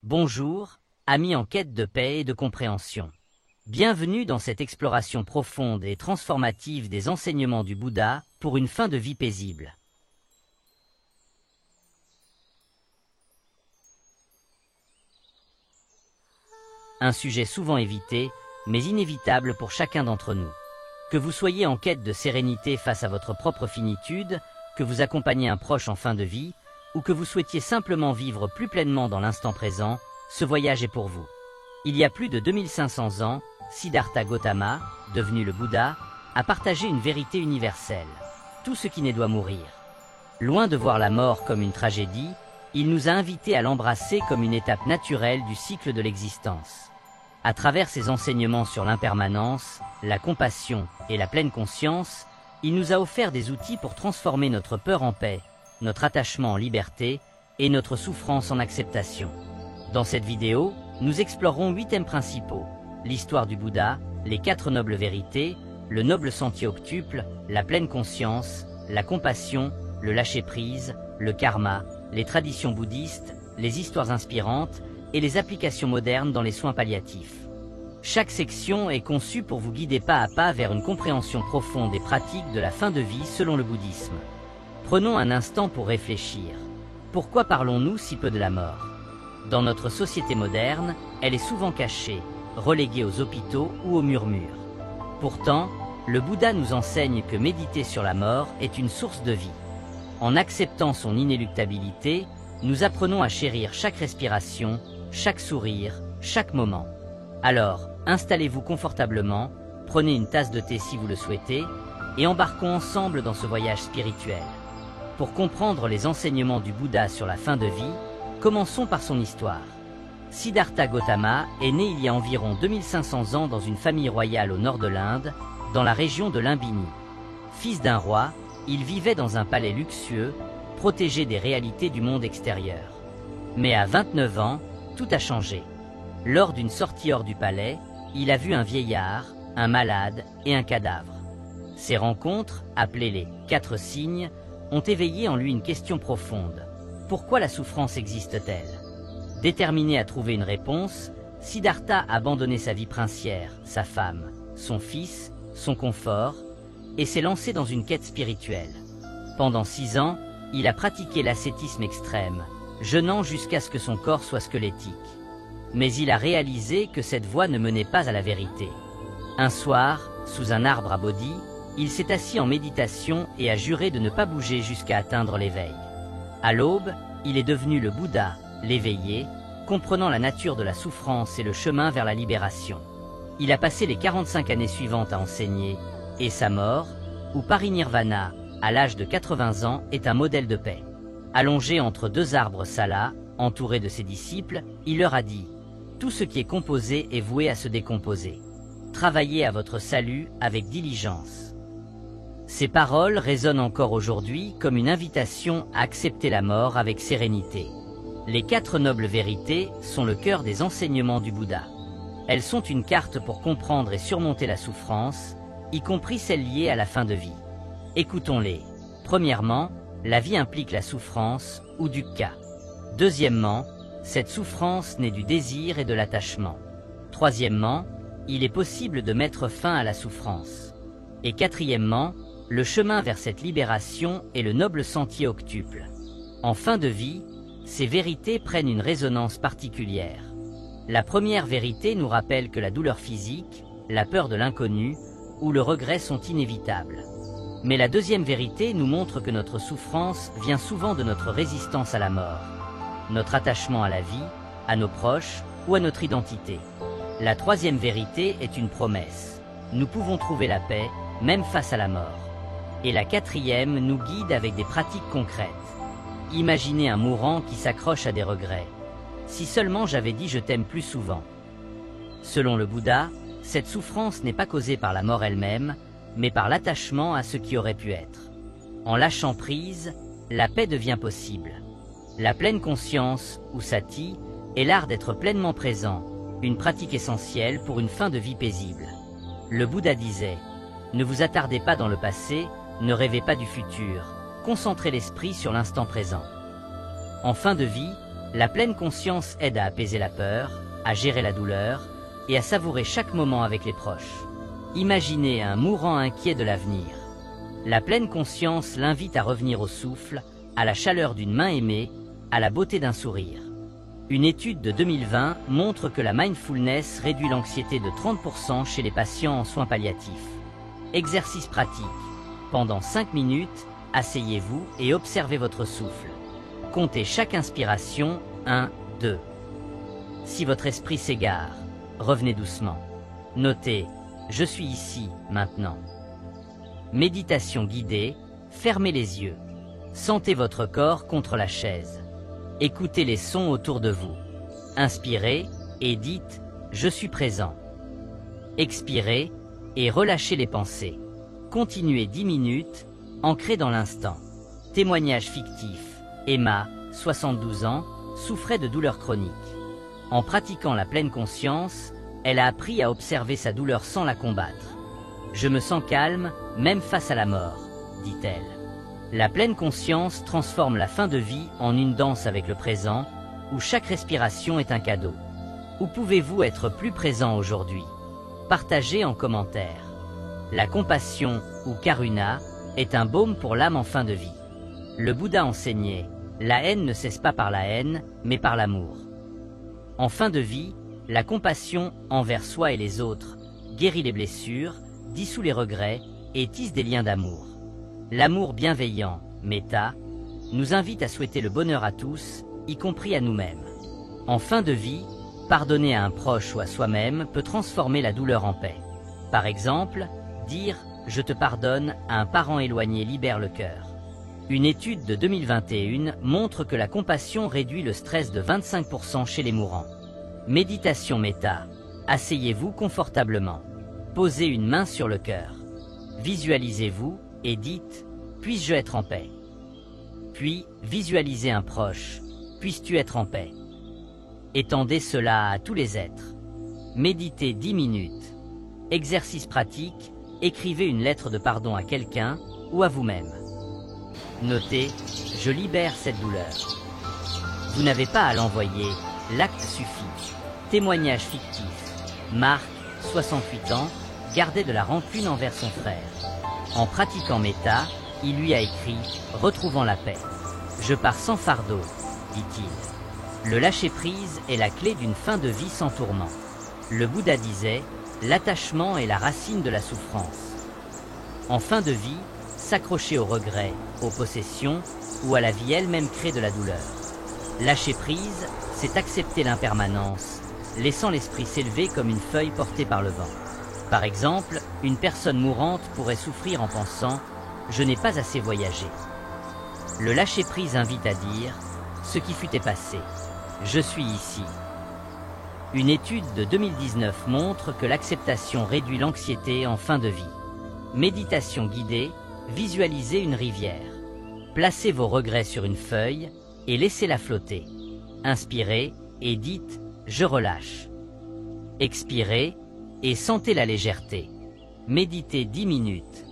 Bonjour, amis en quête de paix et de compréhension. Bienvenue dans cette exploration profonde et transformative des enseignements du Bouddha pour une fin de vie paisible. Un sujet souvent évité, mais inévitable pour chacun d'entre nous. Que vous soyez en quête de sérénité face à votre propre finitude, que vous accompagnez un proche en fin de vie, ou que vous souhaitiez simplement vivre plus pleinement dans l'instant présent, ce voyage est pour vous. Il y a plus de 2500 ans, Siddhartha Gautama, devenu le Bouddha, a partagé une vérité universelle. Tout ce qui naît doit mourir. Loin de voir la mort comme une tragédie, il nous a invités à l'embrasser comme une étape naturelle du cycle de l'existence. À travers ses enseignements sur l'impermanence, la compassion et la pleine conscience, il nous a offert des outils pour transformer notre peur en paix, notre attachement en liberté et notre souffrance en acceptation. Dans cette vidéo, nous explorerons 8 thèmes principaux: l'histoire du Bouddha, les 4 nobles vérités, le noble sentier octuple, la pleine conscience, la compassion, le lâcher-prise, le karma, les traditions bouddhistes, les histoires inspirantes et les applications modernes dans les soins palliatifs. Chaque section est conçue pour vous guider pas à pas vers une compréhension profonde et pratique de la fin de vie selon le bouddhisme. Prenons un instant pour réfléchir. Pourquoi parlons-nous si peu de la mort? Dans notre société moderne, elle est souvent cachée, reléguée aux hôpitaux ou aux murmures. Pourtant, le Bouddha nous enseigne que méditer sur la mort est une source de vie. En acceptant son inéluctabilité, nous apprenons à chérir chaque respiration, chaque sourire, chaque moment. Alors, installez-vous confortablement, prenez une tasse de thé si vous le souhaitez, et embarquons ensemble dans ce voyage spirituel. Pour comprendre les enseignements du Bouddha sur la fin de vie, commençons par son histoire. Siddhartha Gautama est né il y a environ 2500 ans dans une famille royale au nord de l'Inde, dans la région de Lumbini. Fils d'un roi, il vivait dans un palais luxueux, protégé des réalités du monde extérieur. Mais à 29 ans, tout a changé. Lors d'une sortie hors du palais, il a vu un vieillard, un malade et un cadavre. Ces rencontres, appelées les 4 signes, ont éveillé en lui une question profonde. Pourquoi la souffrance existe-t-elle? Déterminé à trouver une réponse, Siddhartha a abandonné sa vie princière, sa femme, son fils, son confort, et s'est lancé dans une quête spirituelle. Pendant 6 ans, il a pratiqué l'ascétisme extrême, jeûnant jusqu'à ce que son corps soit squelettique. Mais il a réalisé que cette voie ne menait pas à la vérité. Un soir, sous un arbre à Bodhi, il s'est assis en méditation et a juré de ne pas bouger jusqu'à atteindre l'éveil. À l'aube, il est devenu le Bouddha, l'éveillé, comprenant la nature de la souffrance et le chemin vers la libération. Il a passé les 45 années suivantes à enseigner, et sa mort, ou parinirvana, à l'âge de 80 ans, est un modèle de paix. Allongé entre 2 arbres salas, entouré de ses disciples, il leur a dit: « Tout ce qui est composé est voué à se décomposer. Travaillez à votre salut avec diligence. » Ces paroles résonnent encore aujourd'hui comme une invitation à accepter la mort avec sérénité. Les 4 nobles vérités sont le cœur des enseignements du Bouddha. Elles sont une carte pour comprendre et surmonter la souffrance, y compris celle liée à la fin de vie. Écoutons-les. Premièrement, la vie implique la souffrance ou dukkha. Deuxièmement, cette souffrance naît du désir et de l'attachement. Troisièmement, il est possible de mettre fin à la souffrance. Et quatrièmement, le chemin vers cette libération est le noble sentier octuple. En fin de vie, ces vérités prennent une résonance particulière. La première vérité nous rappelle que la douleur physique, la peur de l'inconnu ou le regret sont inévitables. Mais la deuxième vérité nous montre que notre souffrance vient souvent de notre résistance à la mort, notre attachement à la vie, à nos proches ou à notre identité. La troisième vérité est une promesse. Nous pouvons trouver la paix, même face à la mort. Et la quatrième nous guide avec des pratiques concrètes. Imaginez un mourant qui s'accroche à des regrets. Si seulement j'avais dit je t'aime plus souvent. Selon le Bouddha, cette souffrance n'est pas causée par la mort elle-même, mais par l'attachement à ce qui aurait pu être. En lâchant prise, la paix devient possible. La pleine conscience, ou sati, est l'art d'être pleinement présent, une pratique essentielle pour une fin de vie paisible. Le Bouddha disait: « Ne vous attardez pas dans le passé, ne rêvez pas du futur, concentrez l'esprit sur l'instant présent. » En fin de vie, La pleine conscience aide à apaiser la peur, à gérer la douleur et à savourer chaque moment avec les proches. Imaginez un mourant inquiet de l'avenir. La pleine conscience l'invite à revenir au souffle, à la chaleur d'une main aimée, à la beauté d'un sourire. Une étude de 2020 montre que la mindfulness réduit l'anxiété de 30% chez les patients en soins palliatifs. Exercice pratique. Pendant 5 minutes, asseyez-vous et observez votre souffle. Comptez chaque inspiration, 1, 2. Si votre esprit s'égare, revenez doucement. Notez, je suis ici, maintenant. Méditation guidée, fermez les yeux. Sentez votre corps contre la chaise. Écoutez les sons autour de vous. Inspirez et dites « Je suis présent ». Expirez et relâchez les pensées. Continuez 10 minutes, ancré dans l'instant. Témoignage fictif. Emma, 72 ans, souffrait de douleurs chroniques. En pratiquant la pleine conscience, elle a appris à observer sa douleur sans la combattre. « Je me sens calme, même face à la mort », dit-elle. La pleine conscience transforme la fin de vie en une danse avec le présent, où chaque respiration est un cadeau. Où pouvez-vous être plus présent aujourd'hui? Partagez en commentaire. La compassion, ou karuna, est un baume pour l'âme en fin de vie. Le Bouddha enseignait, la haine ne cesse pas par la haine, mais par l'amour. En fin de vie, la compassion envers soi et les autres guérit les blessures, dissout les regrets et tisse des liens d'amour. L'amour bienveillant, Metta, nous invite à souhaiter le bonheur à tous, y compris à nous-mêmes. En fin de vie, pardonner à un proche ou à soi-même peut transformer la douleur en paix. Par exemple, dire « je te pardonne » à un parent éloigné libère le cœur. Une étude de 2021 montre que la compassion réduit le stress de 25% chez les mourants. Méditation Metta. Asseyez-vous confortablement. Posez une main sur le cœur. Visualisez-vous et dites « Puisse-je être en paix ?» Puis, visualisez un proche « Puisses-tu être en paix ?» Étendez cela à tous les êtres. Méditez 10 minutes. Exercice pratique, écrivez une lettre de pardon à quelqu'un ou à vous-même. Notez « Je libère cette douleur ». Vous n'avez pas à l'envoyer, l'acte suffit. Témoignage fictif. Marc, 68 ans, gardait de la rancune envers son frère. En pratiquant Metta, il lui a écrit « Retrouvant la paix ». « Je pars sans fardeau », dit-il. Le lâcher-prise est la clé d'une fin de vie sans tourment. Le Bouddha disait « L'attachement est la racine de la souffrance ». En fin de vie, s'accrocher aux regrets, aux possessions ou à la vie elle-même crée de la douleur. Lâcher prise, c'est accepter l'impermanence, laissant l'esprit s'élever comme une feuille portée par le vent. Par exemple, une personne mourante pourrait souffrir en pensant « Je n'ai pas assez voyagé ». Le lâcher-prise invite à dire « Ce qui fut est passé, je suis ici ». Une étude de 2019 montre que l'acceptation réduit l'anxiété en fin de vie. Méditation guidée, visualisez une rivière. Placez vos regrets sur une feuille et laissez-la flotter. Inspirez et dites « Je relâche ». Expirez et sentez la légèreté. Méditez 10 minutes.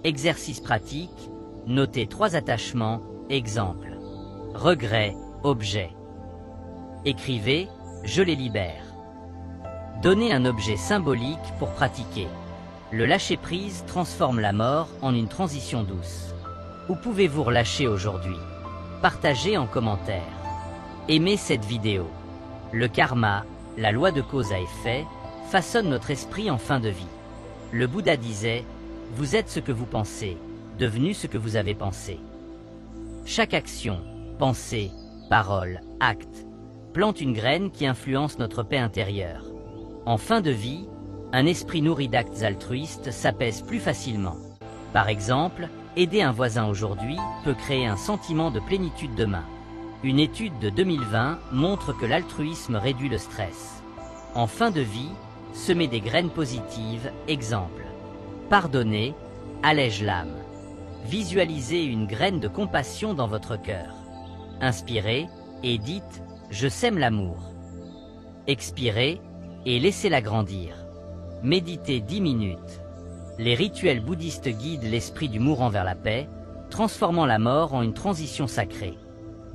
Exercice pratique, notez 3 attachements, exemple. Regret, objet. Écrivez « Je les libère ». Donnez un objet symbolique pour pratiquer. Le lâcher-prise transforme la mort en une transition douce. Où pouvez-vous relâcher aujourd'hui? Partagez en commentaire. Aimez cette vidéo. Le karma, la loi de cause à effet, façonne notre esprit en fin de vie. Le Bouddha disait « Vous êtes ce que vous pensez, devenu ce que vous avez pensé ». Chaque action, pensée, parole, acte, plante une graine qui influence notre paix intérieure. En fin de vie, un esprit nourri d'actes altruistes s'apaise plus facilement. Par exemple, aider un voisin aujourd'hui peut créer un sentiment de plénitude demain. Une étude de 2020 montre que l'altruisme réduit le stress. En fin de vie, semer des graines positives, exemple. Pardonner, allège l'âme. Visualisez une graine de compassion dans votre cœur. Inspirez et dites « Je sème l'amour ». Expirez et laissez-la grandir. Méditez 10 minutes. Les rituels bouddhistes guident l'esprit du mourant vers la paix, transformant la mort en une transition sacrée.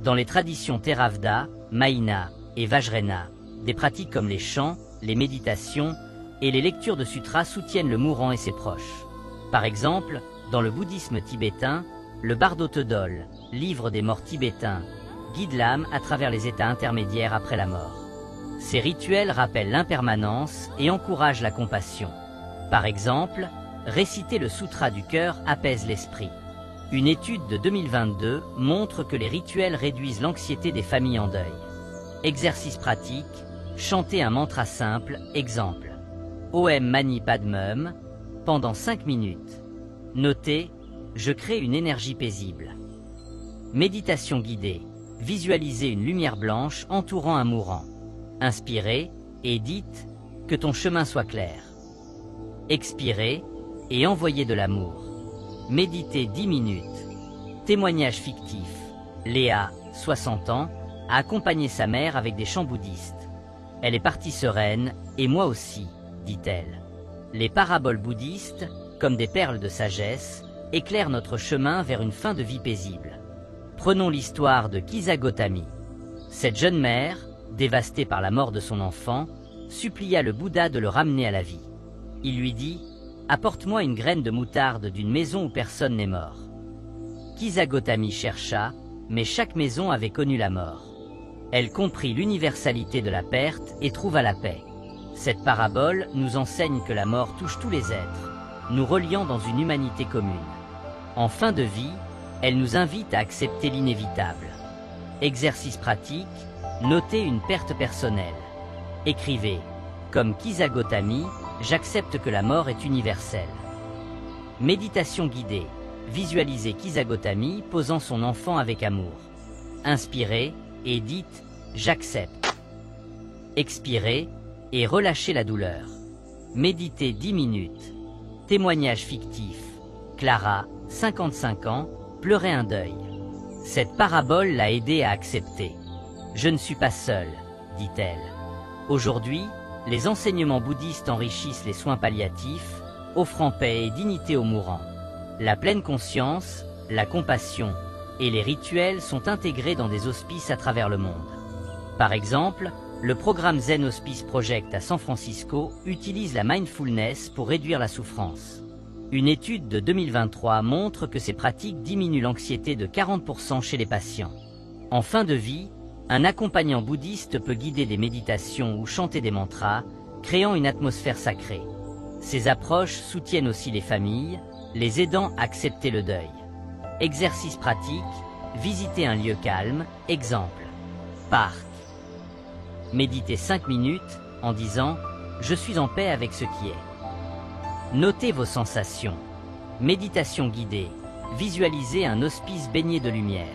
Dans les traditions Theravada, Mahina et Vajrayana. Des pratiques comme les chants, les méditations et les lectures de sutras soutiennent le mourant et ses proches. Par exemple, dans le bouddhisme tibétain, le Bardo Thodol, livre des morts tibétains, guide l'âme à travers les états intermédiaires après la mort. Ces rituels rappellent l'impermanence et encouragent la compassion. Par exemple, réciter le sutra du cœur apaise l'esprit. Une étude de 2022 montre que les rituels réduisent l'anxiété des familles en deuil. Exercice pratique, chanter un mantra simple, exemple. Om Mani Padme Hum, pendant 5 minutes. Notez, je crée une énergie paisible. Méditation guidée, visualisez une lumière blanche entourant un mourant. Inspirez et dites que ton chemin soit clair. Expirez et envoyez de l'amour. Méditez 10 minutes. Témoignage fictif. Léa, 60 ans, a accompagné sa mère avec des chants bouddhistes. Elle est partie sereine, et moi aussi, dit-elle. Les paraboles bouddhistes, comme des perles de sagesse, éclairent notre chemin vers une fin de vie paisible. Prenons l'histoire de Kisa Gotami. Cette jeune mère, dévastée par la mort de son enfant, supplia le Bouddha de le ramener à la vie. Il lui dit « Apporte-moi une graine de moutarde d'une maison où personne n'est mort. » Kisa Gotami chercha, mais chaque maison avait connu la mort. Elle comprit l'universalité de la perte et trouva la paix. Cette parabole nous enseigne que la mort touche tous les êtres, nous reliant dans une humanité commune. En fin de vie, elle nous invite à accepter l'inévitable. Exercice pratique, notez une perte personnelle. Écrivez, comme Kisa Gotami, j'accepte que la mort est universelle. Méditation guidée, visualisez Kisa Gotami posant son enfant avec amour. Inspirez et dites, j'accepte. Expirez et relâchez la douleur. Méditez 10 minutes. Témoignage fictif. Clara, 55 ans, pleurait un deuil. Cette parabole l'a aidée à accepter. Je ne suis pas seule, dit-elle. Aujourd'hui, les enseignements bouddhistes enrichissent les soins palliatifs, offrant paix et dignité aux mourants. La pleine conscience, la compassion et les rituels sont intégrés dans des hospices à travers le monde. Par exemple, le programme Zen Hospice Project à San Francisco utilise la mindfulness pour réduire la souffrance. Une étude de 2023 montre que ces pratiques diminuent l'anxiété de 40% chez les patients. En fin de vie, un accompagnant bouddhiste peut guider des méditations ou chanter des mantras, créant une atmosphère sacrée. Ces approches soutiennent aussi les familles, les aidant à accepter le deuil. Exercice pratique, visiter un lieu calme, exemple. Parc. Méditez 5 minutes en disant « Je suis en paix avec ce qui est ». Notez vos sensations. Méditation guidée, visualisez un hospice baigné de lumière.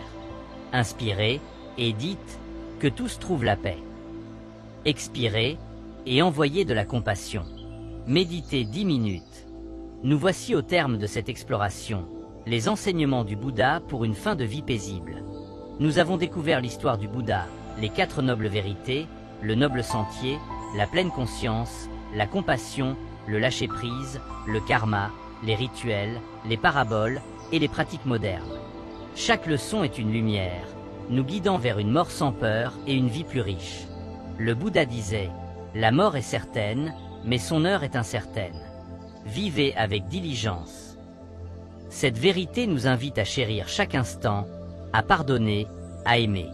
Inspirez et dites que tous trouvent la paix. Expirez et envoyez de la compassion. Méditez 10 minutes. Nous voici au terme de cette exploration, les enseignements du Bouddha pour une fin de vie paisible. Nous avons découvert l'histoire du Bouddha, les 4 nobles vérités, le noble sentier, la pleine conscience, la compassion, le lâcher-prise, le karma, les rituels, les paraboles et les pratiques modernes. Chaque leçon est une lumière, nous guidant vers une mort sans peur et une vie plus riche. Le Bouddha disait « La mort est certaine, mais son heure est incertaine. Vivez avec diligence. » Cette vérité nous invite à chérir chaque instant, à pardonner, à aimer.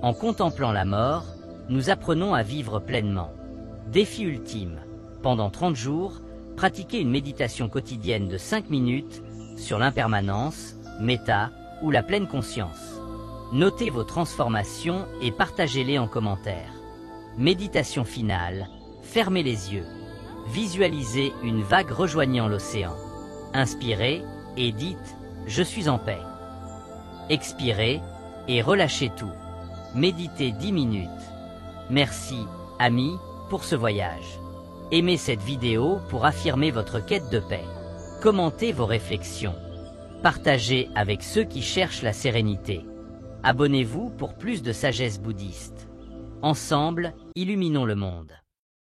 En contemplant la mort, nous apprenons à vivre pleinement. Défi ultime. Pendant 30 jours, pratiquez une méditation quotidienne de 5 minutes sur l'impermanence, méta ou la pleine conscience. Notez vos transformations et partagez-les en commentaire. Méditation finale, fermez les yeux. Visualisez une vague rejoignant l'océan. Inspirez et dites « Je suis en paix ». Expirez et relâchez tout. Méditez 10 minutes. Merci, amis, pour ce voyage. Aimez cette vidéo pour affirmer votre quête de paix. Commentez vos réflexions. Partagez avec ceux qui cherchent la sérénité. Abonnez-vous pour plus de sagesse bouddhiste. Ensemble, illuminons le monde.